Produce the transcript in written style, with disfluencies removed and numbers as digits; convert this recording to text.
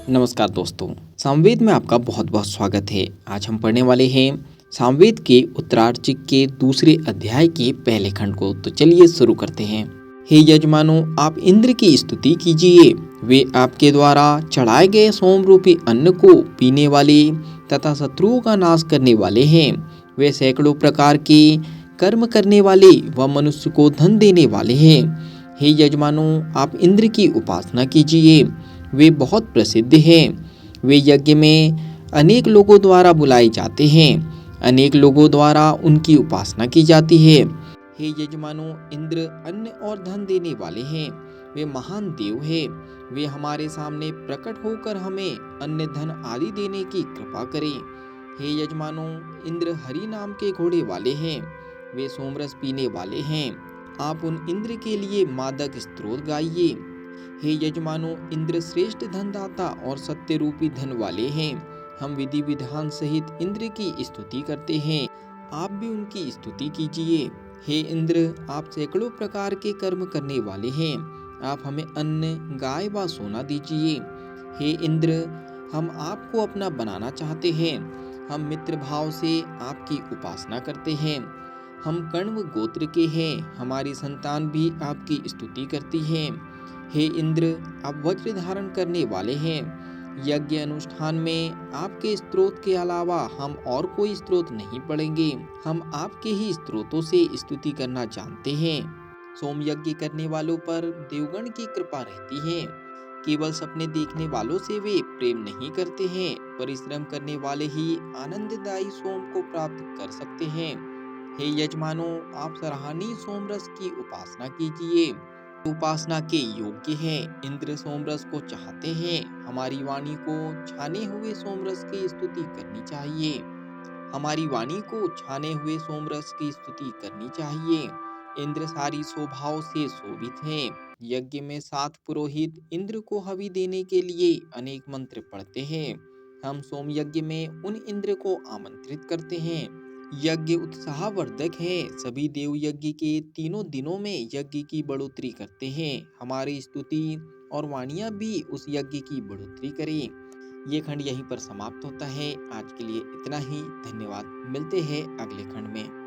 नमस्कार दोस्तों, सामवेद में आपका बहुत बहुत स्वागत है। आज हम पढ़ने वाले हैं सामवेद के उत्तरार्चिक के दूसरे अध्याय के पहले खंड को। तो चलिए शुरू करते हैं। हे यजमानों, आप इंद्र की स्तुति कीजिए। वे आपके द्वारा चढ़ाए गए सोम रूपी अन्न को पीने वाले तथा शत्रुओं का नाश करने वाले हैं। वे सैकड़ों प्रकार के कर्म करने वाले व मनुष्य को धन देने वाले हैं। हे यजमानों, आप इंद्र की उपासना कीजिए। वे बहुत प्रसिद्ध हैं। वे यज्ञ में अनेक लोगों द्वारा बुलाए जाते हैं। अनेक लोगों द्वारा उनकी उपासना की जाती है। हे यजमानों, इंद्र अन्न और धन देने वाले हैं। वे महान देव हैं। वे हमारे सामने प्रकट होकर हमें अन्न धन आदि देने की कृपा करें। हे यजमानों, इंद्र हरि नाम के घोड़े वाले हैं। वे सोमरस पीने वाले हैं। आप उन इंद्र के लिए मादक स्तोत्र गाइए। हे यजमानों, इंद्र श्रेष्ठ धनदाता और सत्य रूपी धन वाले हैं। हम विधि विधान सहित इंद्र की स्तुति करते हैं। आप भी उनकी स्तुति कीजिए। हे इंद्र, आप सैकड़ों प्रकार के कर्म करने वाले हैं। आप हमें अन्न, गाय व सोना दीजिए। हे इंद्र, हम आपको अपना बनाना चाहते हैं। हम मित्र भाव से आपकी उपासना करते हैं। हम कण्व गोत्र के हैं। हमारी संतान भी आपकी स्तुति करती है। हे इंद्र, आप वज्र धारण करने वाले हैं। यज्ञ अनुष्ठान में आपके स्तोत्र के अलावा हम और कोई स्तोत्र नहीं पढ़ेंगे। हम आपके ही स्तोत्रों से स्तुति करना जानते हैं। सोम यज्ञ करने वालों पर देवगण की कृपा रहती है। केवल सपने देखने वालों से वे प्रेम नहीं करते हैं। परिश्रम करने वाले ही आनंददायी सोम को प्राप्त कर सकते हैं। हे यजमानों, आप सराहनीय सोमरस की उपासना कीजिए। उपासना के योग्य है। इंद्र सोमरस को चाहते हैं। हमारी वाणी को छाने हुए सोमरस की स्तुति करनी चाहिए। हमारी वाणी को छाने हुए सोमरस की स्तुति करनी चाहिए। इंद्र सारी शोभाओं से शोभित हैं। यज्ञ में 7 पुरोहित इंद्र को हवि देने के लिए अनेक मंत्र पढ़ते हैं। हम सोम यज्ञ में उन इंद्र को आमंत्रित करते हैं। यज्ञ उत्साहवर्धक है। सभी देव यज्ञ के तीनों दिनों में यज्ञ की बढ़ोतरी करते हैं। हमारी स्तुति और वाणियां भी उस यज्ञ की बढ़ोतरी करें। ये खंड यहीं पर समाप्त होता है। आज के लिए इतना ही। धन्यवाद। मिलते हैं अगले खंड में।